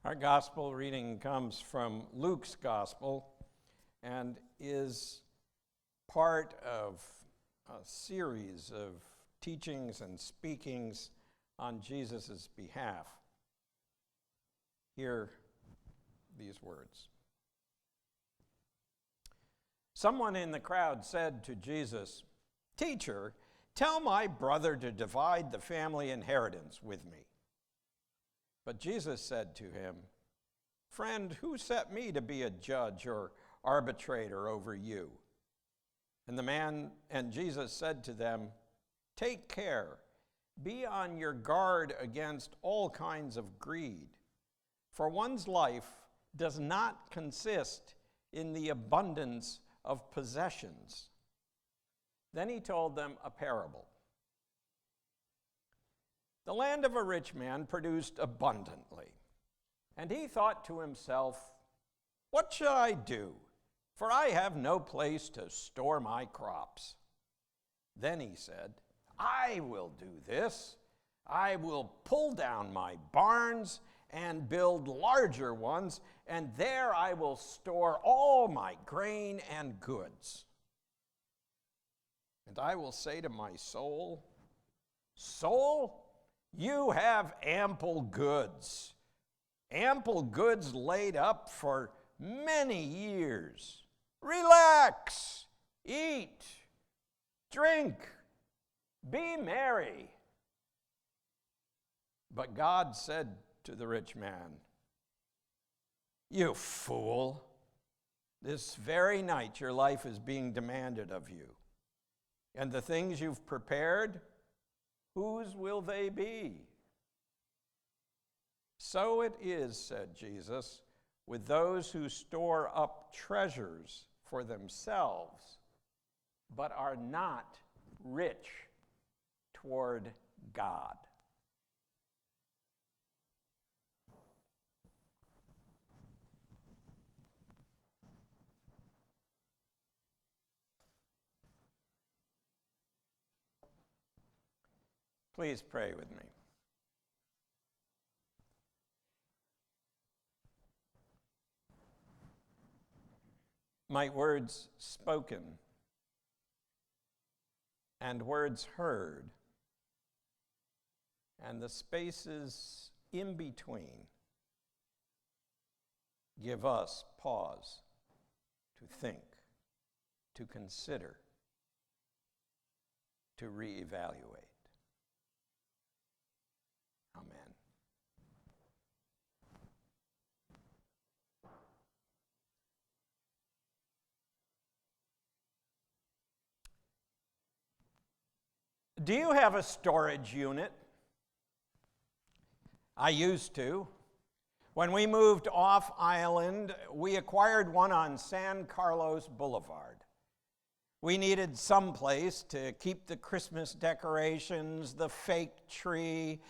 Our gospel reading comes from Luke's gospel and is part of a series of teachings and speakings on Jesus' behalf. Hear these words. Someone in the crowd said to Jesus, "Teacher, tell my brother to divide the family inheritance with me." But Jesus said to him, "Friend, who set me to be a judge or arbitrator over you?" And Jesus said to them, "Take care, be on your guard against all kinds of greed, for one's life does not consist in the abundance of possessions." Then he told them a parable. The land of a rich man produced abundantly, and he thought to himself, "What shall I do? For I have no place to store my crops." Then he said, "I will do this. I will pull down my barns and build larger ones, and there I will store all my grain and goods. And I will say to my soul, 'Soul, you have ample goods laid up for many years. Relax, eat, drink, be merry.' But God said to the rich man, 'You fool, this very night your life is being demanded of you. And the things you've prepared, whose will they be?' So it is," said Jesus, "with those who store up treasures for themselves, but are not rich toward God." Please pray with me. Might words spoken and words heard and the spaces in between give us pause to think, to consider, to reevaluate. Amen. Do you have a storage unit? I used to. When we moved off island, we acquired one on San Carlos Boulevard. We needed some place to keep the Christmas decorations, the fake tree,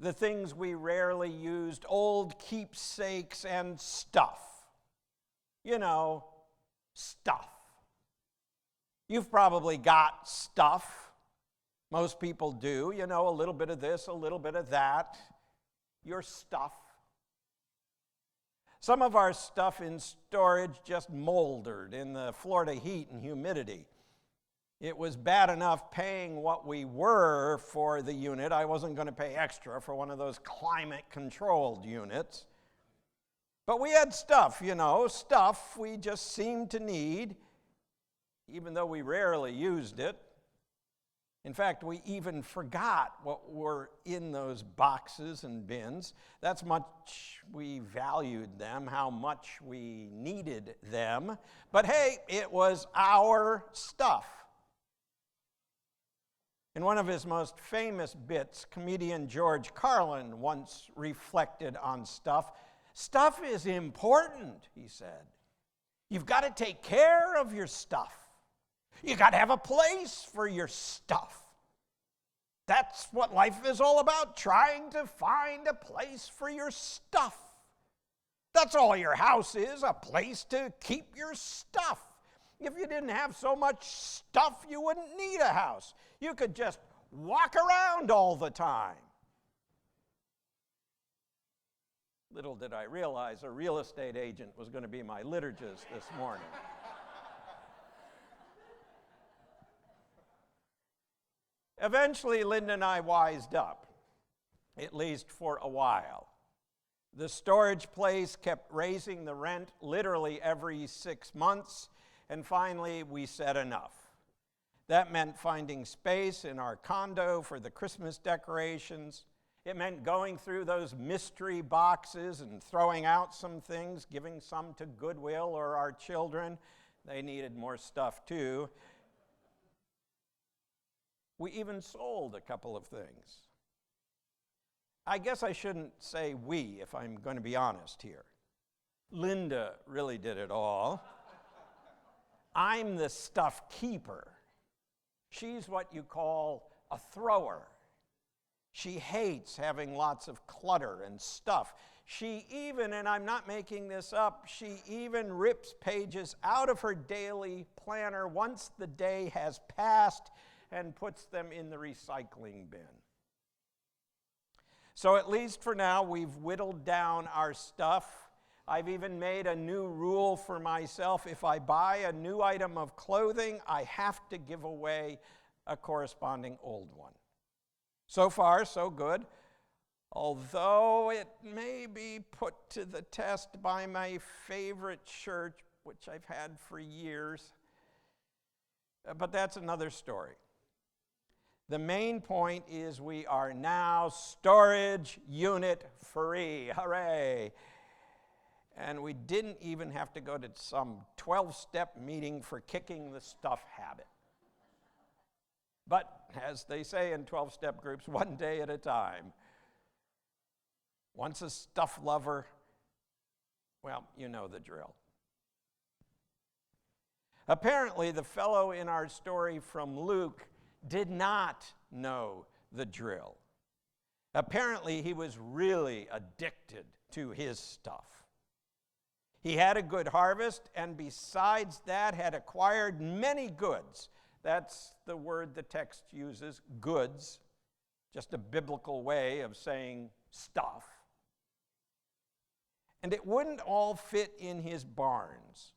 the things we rarely used, old keepsakes, and stuff. You know, stuff. You've probably got stuff. Most people do. You know, a little bit of this, a little bit of that. Your stuff. Some of our stuff in storage just moldered in the Florida heat and humidity. It was bad enough paying what we were for the unit. I wasn't going to pay extra for one of those climate-controlled units. But we had stuff, stuff we just seemed to need, even though we rarely used it. In fact, we even forgot what were in those boxes and bins. That's much we valued them, how much we needed them. But hey, it was our stuff. In one of his most famous bits, comedian George Carlin once reflected on stuff. "Stuff is important," he said. "You've got to take care of your stuff. You got to have a place for your stuff. That's what life is all about, trying to find a place for your stuff. That's all your house is, a place to keep your stuff. If you didn't have so much stuff, you wouldn't need a house. You could just walk around all the time. Little did I realize a real estate agent was going to be my liturgist this morning. Eventually, Linda and I wised up, at least for a while. The storage place kept raising the rent literally every 6 months, and finally we said enough. That meant finding space in our condo for the Christmas decorations. It meant going through those mystery boxes and throwing out some things, giving some to Goodwill or our children. They needed more stuff too. We even sold a couple of things. I guess I shouldn't say we if I'm going to be honest here. Linda really did it all. I'm the stuff keeper. She's what you call a thrower. She hates having lots of clutter and stuff. She even, and I'm not making this up, she even rips pages out of her daily planner once the day has passed and puts them in the recycling bin. So at least for now, we've whittled down our stuff. I've even made a new rule for myself. If I buy a new item of clothing, I have to give away a corresponding old one. So far, so good. Although it may be put to the test by my favorite shirt, which I've had for years. But that's another story. The main point is we are now storage unit free. Hooray! And we didn't even have to go to some 12-step meeting for kicking the stuff habit. But as they say in 12-step groups, one day at a time. Once a stuff lover, well, you know the drill. Apparently, the fellow in our story from Luke did not know the drill. Apparently, he was really addicted to his stuff. He had a good harvest, and besides that, had acquired many goods. That's the word the text uses, goods, just a biblical way of saying stuff. And it wouldn't all fit in his barns.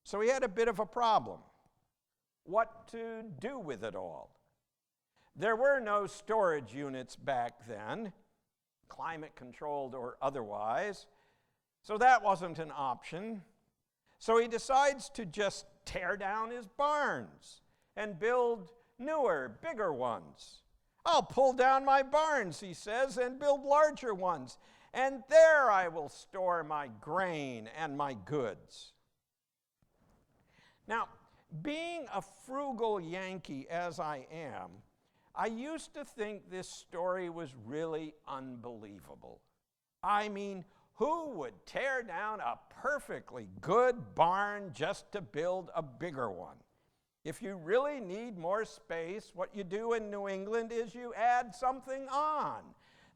So he had a bit of a problem. What to do with it all? There were no storage units back then, climate-controlled or otherwise, so that wasn't an option. So he decides to just tear down his barns and build newer, bigger ones. I'll pull down my barns, he says, and build larger ones, and there I will store my grain and my goods. Now, being a frugal Yankee as I am, I used to think this story was really unbelievable. I mean, who would tear down a perfectly good barn just to build a bigger one? If you really need more space, what you do in New England is you add something on.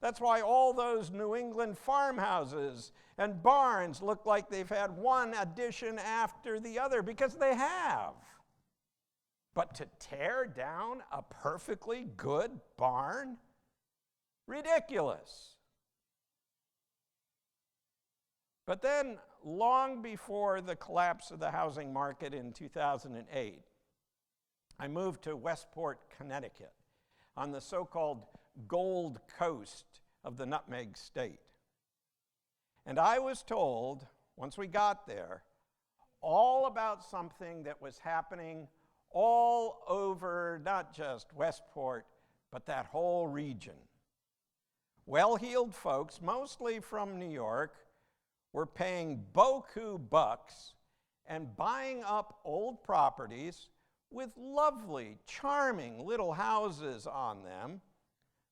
That's why all those New England farmhouses and barns look like they've had one addition after the other, because they have. But to tear down a perfectly good barn? Ridiculous. But then, long before the collapse of the housing market in 2008, I moved to Westport, Connecticut, on the so-called Gold Coast of the Nutmeg State. And I was told, once we got there, all about something that was happening all over not just Westport, but that whole region. Well-heeled folks, mostly from New York, were paying beaucoup bucks and buying up old properties with lovely, charming little houses on them,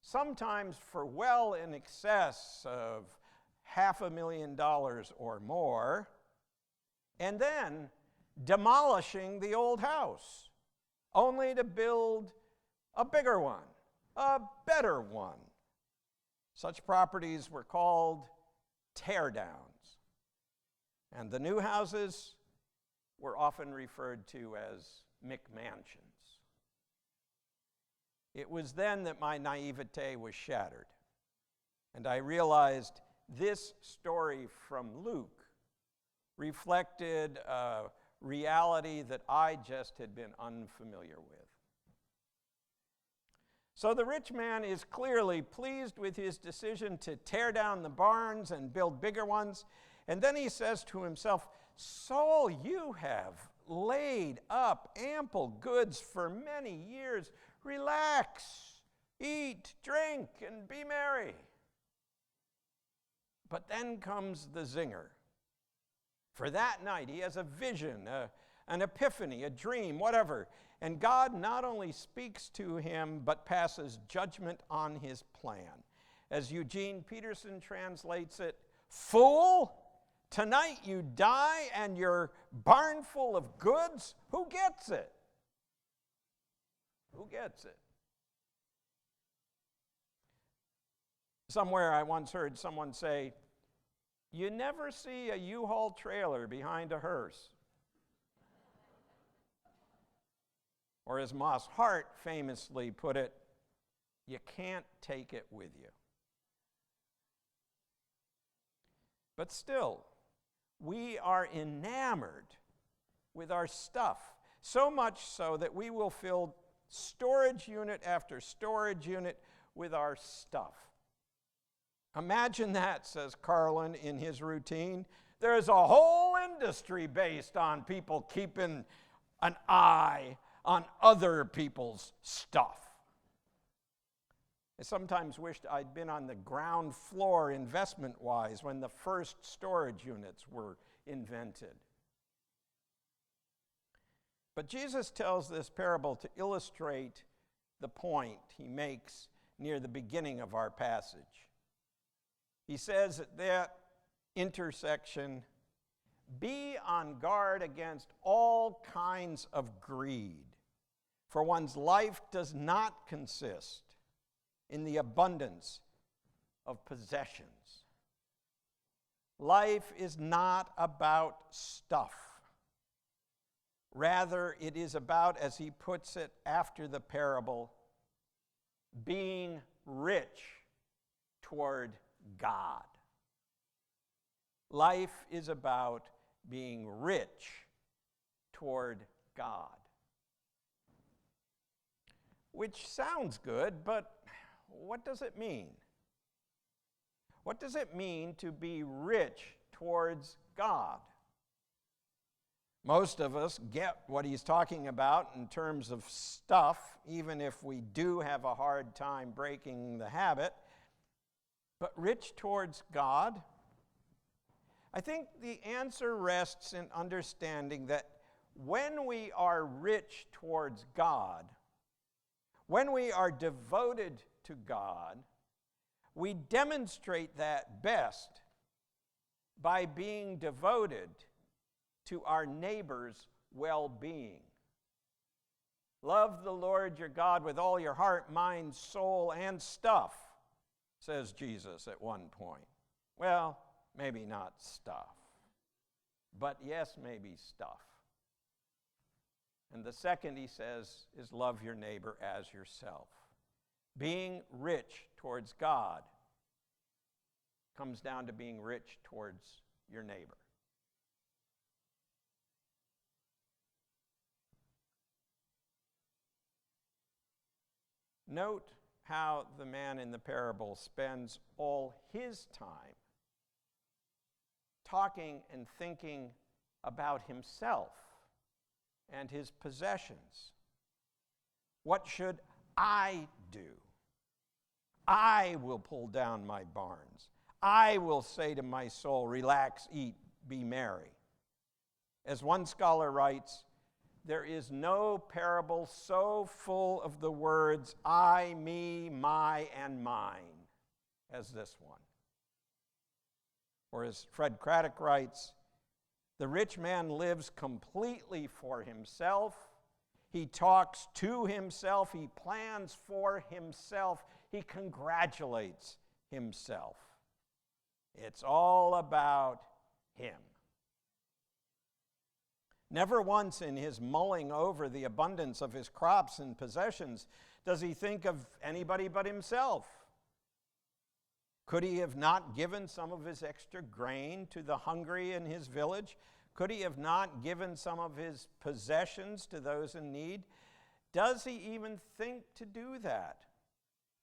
sometimes for well in excess of $500,000 or more, and then demolishing the old house, only to build a bigger one, a better one. Such properties were called teardowns, and the new houses were often referred to as McMansions. It was then that my naivete was shattered, and I realized this story from Luke reflected a reality that I just had been unfamiliar with. So the rich man is clearly pleased with his decision to tear down the barns and build bigger ones. And then he says to himself, "Soul, you have laid up ample goods for many years. Relax, eat, drink, and be merry." But then comes the zinger. For that night, he has a vision, an epiphany, a dream, whatever. And God not only speaks to him, but passes judgment on his plan. As Eugene Peterson translates it, "Fool, tonight you die and your barn full of goods, who gets it?" Who gets it? Somewhere I once heard someone say, "You never see a U-Haul trailer behind a hearse." Or as Moss Hart famously put it, "You can't take it with you." But still, we are enamored with our stuff, so much so that we will fill storage unit after storage unit with our stuff. Imagine that, says Carlin in his routine. There's a whole industry based on people keeping an eye on other people's stuff. I sometimes wished I'd been on the ground floor investment-wise when the first storage units were invented. But Jesus tells this parable to illustrate the point he makes near the beginning of our passage. He says at that intersection, "Be on guard against all kinds of greed, for one's life does not consist in the abundance of possessions." Life is not about stuff. Rather, it is about, as he puts it after the parable, being rich toward God. Life is about being rich toward God. Which sounds good, but what does it mean? What does it mean to be rich towards God? Most of us get what he's talking about in terms of stuff, even if we do have a hard time breaking the habit. But rich towards God? I think the answer rests in understanding that when we are rich towards God, when we are devoted to God, we demonstrate that best by being devoted to our neighbor's well-being. Love the Lord your God with all your heart, mind, soul, and stuff, says Jesus at one point. Well, maybe not stuff, but yes, maybe stuff. And the second, he says, is love your neighbor as yourself. Being rich towards God comes down to being rich towards your neighbor. Note how the man in the parable spends all his time talking and thinking about himself and his possessions. What should I do? I will pull down my barns. I will say to my soul, relax, eat, be merry. As one scholar writes, there is no parable so full of the words I, me, my, and mine as this one. Or as Fred Craddock writes, the rich man lives completely for himself. He talks to himself. He plans for himself. He congratulates himself. It's all about him. Never once in his mulling over the abundance of his crops and possessions does he think of anybody but himself. Could he have not given some of his extra grain to the hungry in his village? Could he have not given some of his possessions to those in need? Does he even think to do that?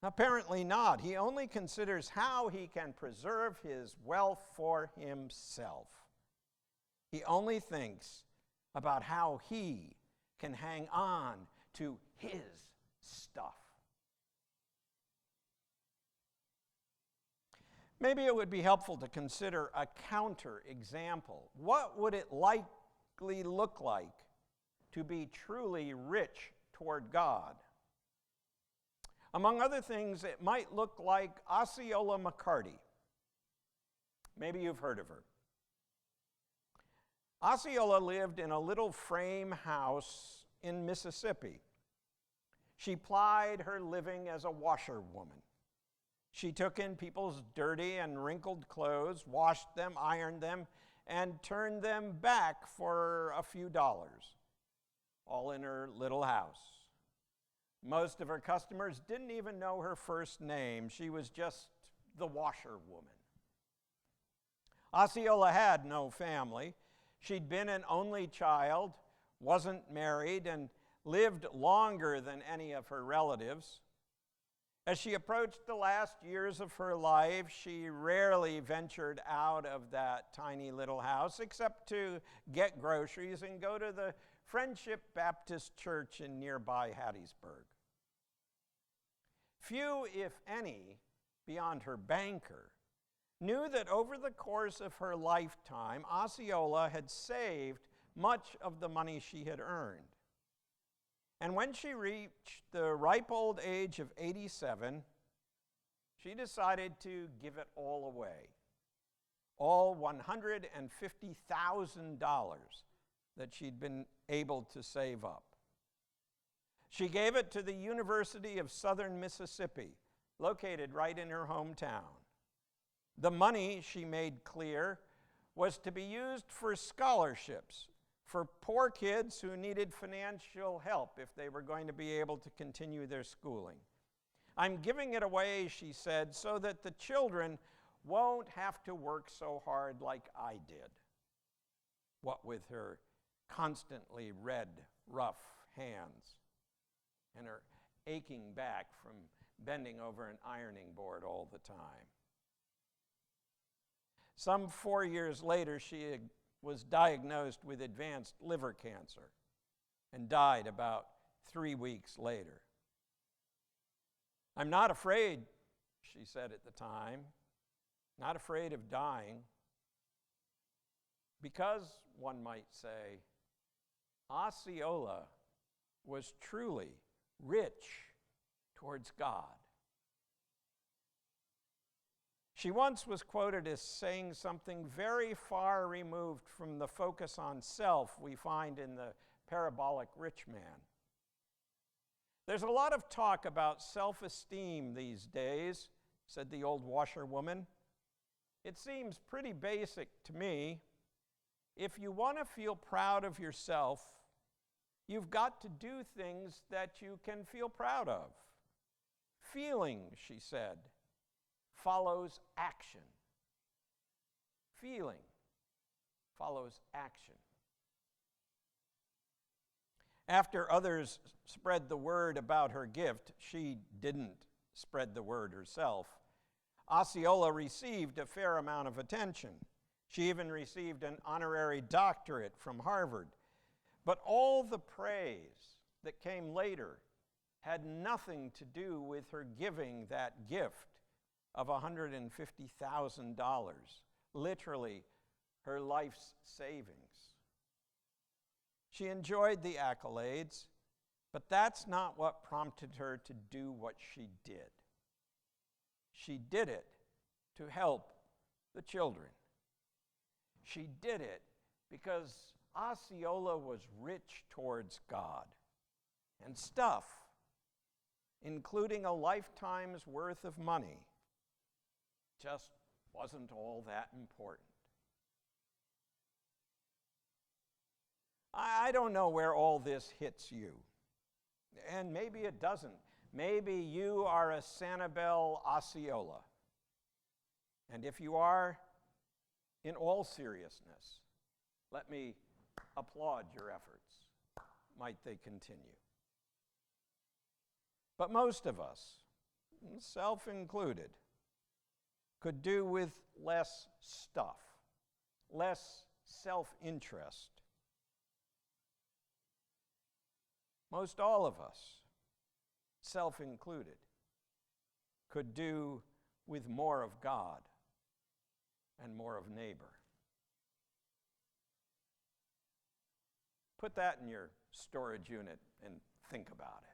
Apparently not. He only considers how he can preserve his wealth for himself. He only thinks about how he can hang on to his stuff. Maybe it would be helpful to consider a counter example. What would it likely look like to be truly rich toward God? Among other things, it might look like Osceola McCarty. Maybe you've heard of her. Osceola lived in a little frame house in Mississippi. She plied her living as a washerwoman. She took in people's dirty and wrinkled clothes, washed them, ironed them, and turned them back for a few dollars, all in her little house. Most of her customers didn't even know her first name. She was just the washerwoman. Osceola had no family. She'd been an only child, wasn't married, and lived longer than any of her relatives. As she approached the last years of her life, she rarely ventured out of that tiny little house except to get groceries and go to the Friendship Baptist Church in nearby Hattiesburg. Few, if any, beyond her banker, knew that over the course of her lifetime, Osceola had saved much of the money she had earned. And when she reached the ripe old age of 87, she decided to give it all away, all $150,000 that she'd been able to save up. She gave it to the University of Southern Mississippi, located right in her hometown. The money, she made clear, was to be used for scholarships for poor kids who needed financial help if they were going to be able to continue their schooling. I'm giving it away, she said, so that the children won't have to work so hard like I did. What with her constantly red, rough hands and her aching back from bending over an ironing board all the time. Some 4 years later, she was diagnosed with advanced liver cancer and died about 3 weeks later. I'm not afraid, she said at the time, not afraid of dying, because, one might say, Osceola was truly rich towards God. She once was quoted as saying something very far removed from the focus on self we find in the parabolic rich man. There's a lot of talk about self-esteem these days, said the old washerwoman. It seems pretty basic to me. If you want to feel proud of yourself, you've got to do things that you can feel proud of. Feeling, she said, follows action. Feeling follows action. After others spread the word about her gift, she didn't spread the word herself. Osceola received a fair amount of attention. She even received an honorary doctorate from Harvard. But all the praise that came later had nothing to do with her giving that gift of $150,000, literally her life's savings. She enjoyed the accolades, but that's not what prompted her to do what she did. She did it to help the children. She did it because Osceola was rich towards God, and stuff, including a lifetime's worth of money, just wasn't all that important. I don't know where all this hits you, and maybe it doesn't. Maybe you are a Sanibel Osceola. And if you are, in all seriousness, let me applaud your efforts. Might they continue. But most of us, self included, could do with less stuff, less self-interest. Most all of us, self included, could do with more of God and more of neighbor. Put that in your storage unit and think about it.